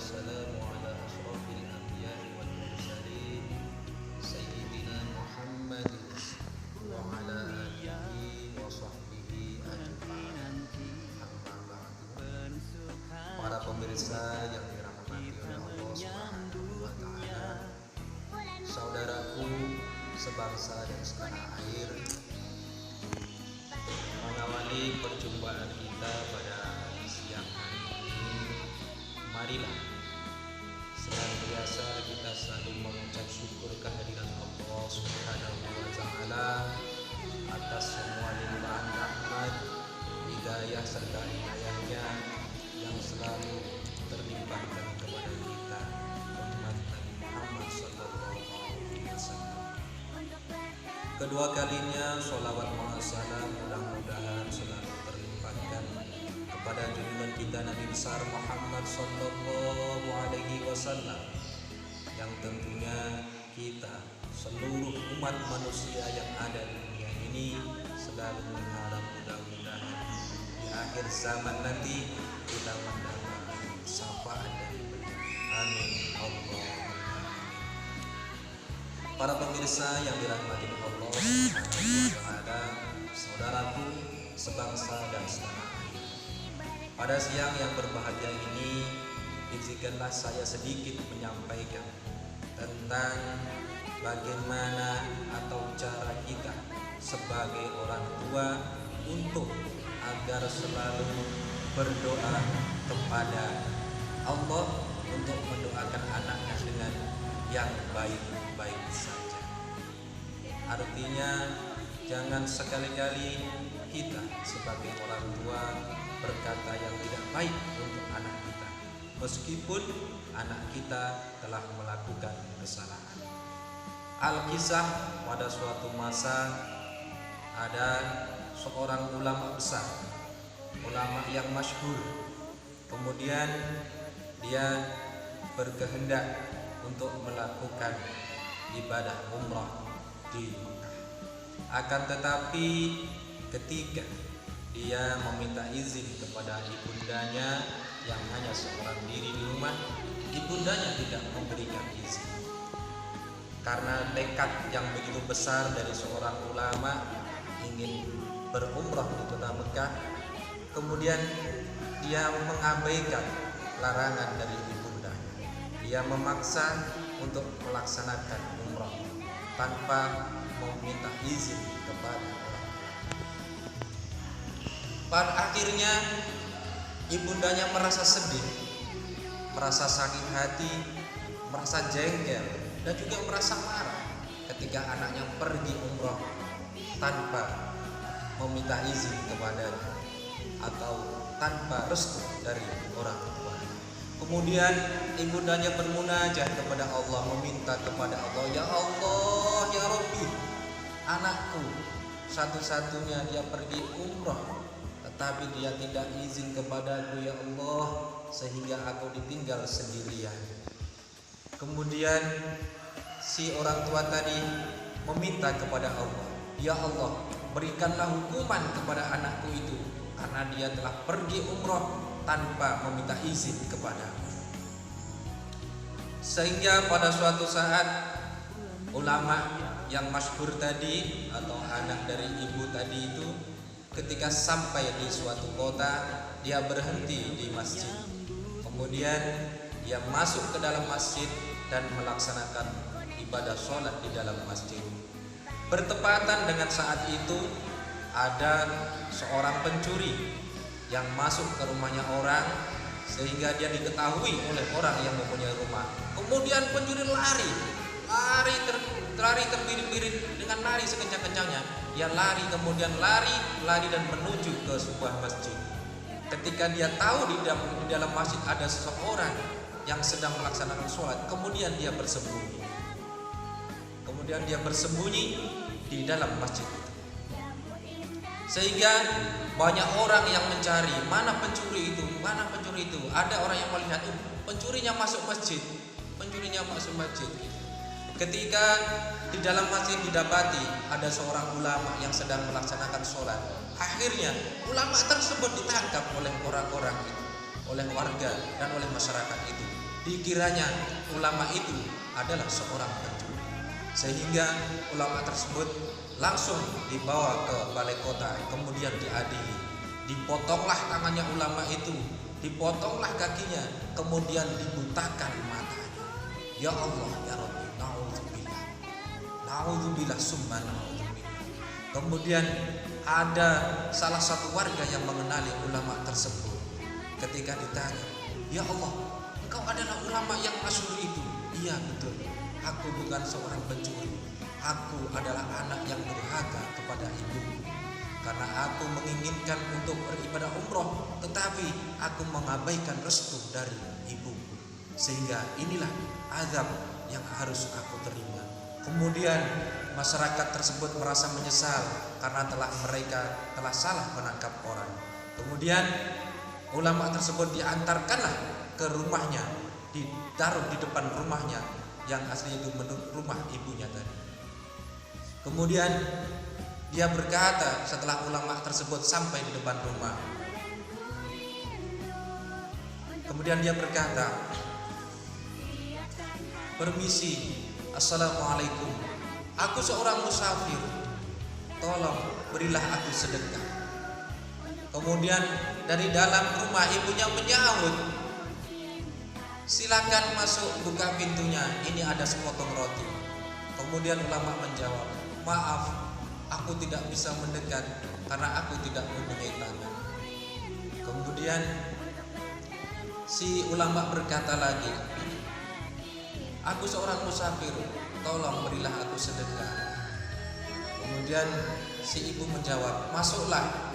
wassalamu ala ashrafil anbiya'i wal mursalin sayyidina Muhammadin wa ala alihi wa sahbihi ajma'in. Amma ba'du. Para pemirsa yang dirahmati oleh Allah Subhanahu wa taala, saudaraku sebangsa dan setanah air, mengawali perjumpaan kita pada siang hari ini, marilah senantiasa kita selalu mengucap syukur kehadiran Allah Subhanahu wa taala atas semua limpahan rahmat, hidayah serta inayahnya yang selalu terlimpahkan kepada kita umat Nabi Muhammad sallallahu alaihi wasallam. Kedua kalinya sholawat wa salam mudah-mudahan selalu terlimpahkan kepada junjungan kita Nabi besar Muhammad sallallahu alaihi wasallam, yang tentunya kita seluruh umat manusia yang ada di dunia ini selalu mengharap mudah-mudahan di akhir zaman nanti kita mendapat syafaat dari beliau. Amin Allah. Para pemirsa yang dirahmati Allah Subhanahu wa taala, saudaraku sebangsa dan setanah air, pada siang yang berbahagia ini izinkanlah saya sedikit menyampaikan tentang bagaimana atau cara kita sebagai orang tua untuk agar selalu berdoa kepada Allah untuk mendoakan anaknya dengan yang baik-baik saja. Artinya jangan sekali-kali kita sebagai orang tua berkata yang tidak baik untuk anak kita, meskipun anak kita telah melakukan kesalahan. Alkisah, pada suatu masa ada seorang ulama besar, ulama yang masyhur. Kemudian dia berkehendak untuk melakukan ibadah umrah di Mekah. Akan tetapi ketika dia meminta izin kepada ibundanya yang hanya seorang diri di rumah, ibundanya tidak memberikan izin. Karena tekad yang begitu besar dari seorang ulama ingin berumrah di kota Mekah, kemudian dia mengabaikan larangan dari ibundanya. Dia memaksa untuk melaksanakan umrah tanpa meminta izin kepada orang tua. Pada akhirnya ibundanya merasa sedih, merasa sakit hati, merasa jengkel, dan juga merasa marah ketika anaknya pergi umrah tanpa meminta izin kepadanya atau tanpa restu dari orang tua. Kemudian ibundanya bermunajat kepada Allah, meminta kepada Allah, ya Allah, ya Rabbi, anakku satu-satunya dia pergi umrah, tetapi dia tidak izin kepadaku ya Allah, sehingga aku ditinggal sendirian. Kemudian si orang tua tadi meminta kepada Allah, ya Allah, berikanlah hukuman kepada anakku itu karena dia telah pergi umrah tanpa meminta izin kepadaku. Sehingga pada suatu saat ulama yang masyhur tadi atau anak dari ibu tadi itu ketika sampai di suatu kota, dia berhenti di masjid. Kemudian dia masuk ke dalam masjid dan melaksanakan ibadah sholat di dalam masjid. Bertepatan dengan saat itu ada seorang pencuri yang masuk ke rumahnya orang sehingga dia diketahui oleh orang yang mempunyai rumah. Kemudian pencuri lari terbirit-birit dengan lari sekencang-kencangnya. Dia lari dan menuju ke sebuah masjid. Ketika dia tahu di dalam masjid ada seseorang yang sedang melaksanakan sholat, kemudian dia bersembunyi di dalam masjid itu. Sehingga banyak orang yang mencari mana pencuri itu. Ada orang yang melihat pencurinya masuk masjid. Ketika di dalam masjid didapati ada seorang ulama yang sedang melaksanakan sholat, akhirnya ulama tersebut ditangkap oleh orang-orang itu, oleh warga dan oleh masyarakat itu. dikiranya ulama itu adalah seorang pencuri, sehingga ulama tersebut langsung dibawa ke balai kota, kemudian diadili. Dipotonglah tangannya ulama itu, dipotonglah kakinya, kemudian dibutakan matanya. Ya Allah, ya Rabbi, naudzubillah, naudzubillah, summa naudzubillah. Kemudian ada salah satu warga yang mengenali ulama tersebut. Ketika ditanya, ya Allah, engkau adalah ulama yang masyhur itu. Iya betul, aku bukan seorang pencuri. Aku adalah anak yang durhaka kepada ibuku, karena aku menginginkan untuk beribadah umroh, tetapi aku mengabaikan restu dari ibuku, sehingga inilah azab yang harus aku terima. Kemudian masyarakat tersebut merasa menyesal karena mereka telah salah menangkap orang. Kemudian ulama tersebut diantarkanlah ke rumahnya, ditaruh di depan rumahnya yang aslinya itu menurut rumah ibunya tadi. Kemudian dia berkata setelah ulama tersebut sampai di depan rumah, kemudian dia berkata, permisi, assalamualaikum, aku seorang musafir, tolong berilah aku sedekah. Kemudian dari dalam rumah ibunya menyahut, silakan masuk, buka pintunya, ini ada sepotong roti. Kemudian ulama menjawab, maaf, aku tidak bisa mendekat karena aku tidak mempunyai tangan. Kemudian si ulama berkata lagi, aku seorang musafir, tolong berilah aku sedekah. Kemudian si ibu menjawab, masuklah,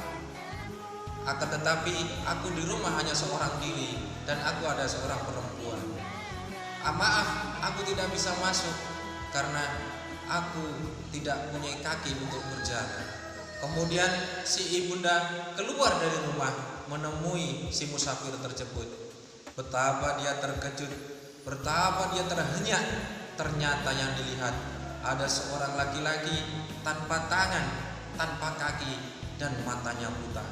akan tetapi aku di rumah hanya seorang diri dan aku ada seorang perempuan. Maaf, aku tidak bisa masuk karena aku tidak punya kaki untuk berjalan. Kemudian si ibunda keluar dari rumah menemui si musafir tersebut. Betapa dia terkejut, betapa dia terhenyak. Ternyata yang dilihat ada seorang laki-laki tanpa tangan, tanpa kaki, dan matanya buta.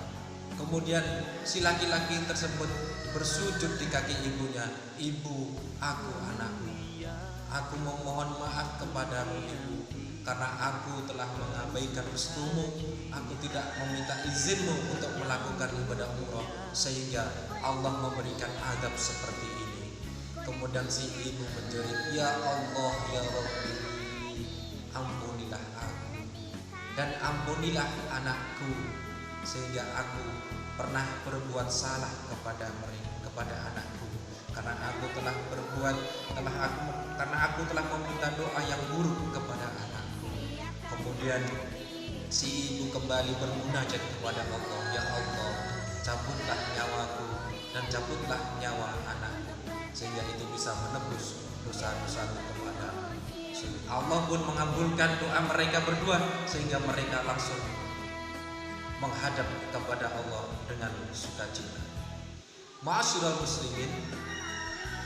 Kemudian si laki-laki tersebut bersujud di kaki ibunya. Ibu, aku anakmu. Aku memohon maaf kepadamu ibu, karena aku telah mengabaikan restumu. Aku tidak meminta izinmu untuk melakukan ibadah umroh, sehingga Allah memberikan azab seperti ini. Kemudian si ibu menjerit, ya Allah, ya Rabbi, ampunilah aku dan ampunilah anakku, sehingga aku pernah berbuat salah kepada mereka, kepada anakku, karena aku telah meminta doa yang buruk kepada anakku. Kemudian si ibu kembali bermunajat kepada Allah, ya Allah, cabutlah nyawaku dan cabutlah nyawa anakku, sehingga itu bisa menebus dosa-dosaku kepadamu. Allah pun mengabulkan doa mereka berdua, sehingga mereka langsung menghadap kepada Allah dengan sukacita. Ma'asyiral muslimin,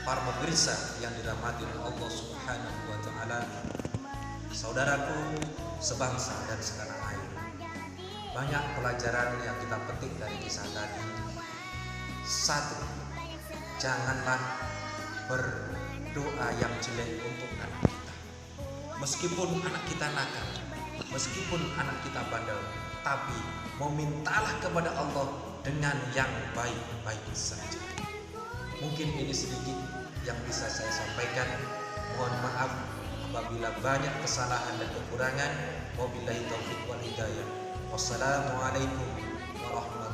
para pemirsa yang dirahmati Allah Subhanahu wa taala, saudaraku sebangsa dan setanah air. Banyak pelajaran yang kita petik dari kisah tadi. Satu, janganlah berdoa yang jelek untuk anak kita. Meskipun anak kita nakal, meskipun anak kita bandel, tapi memintalah kepada Allah dengan yang baik-baik saja. Mungkin ini sedikit yang bisa saya sampaikan. Mohon maaf apabila banyak kesalahan dan kekurangan. Wabillahi taufiq wal hidayah. Wassalamualaikum warahmatullahi wabarakatuh.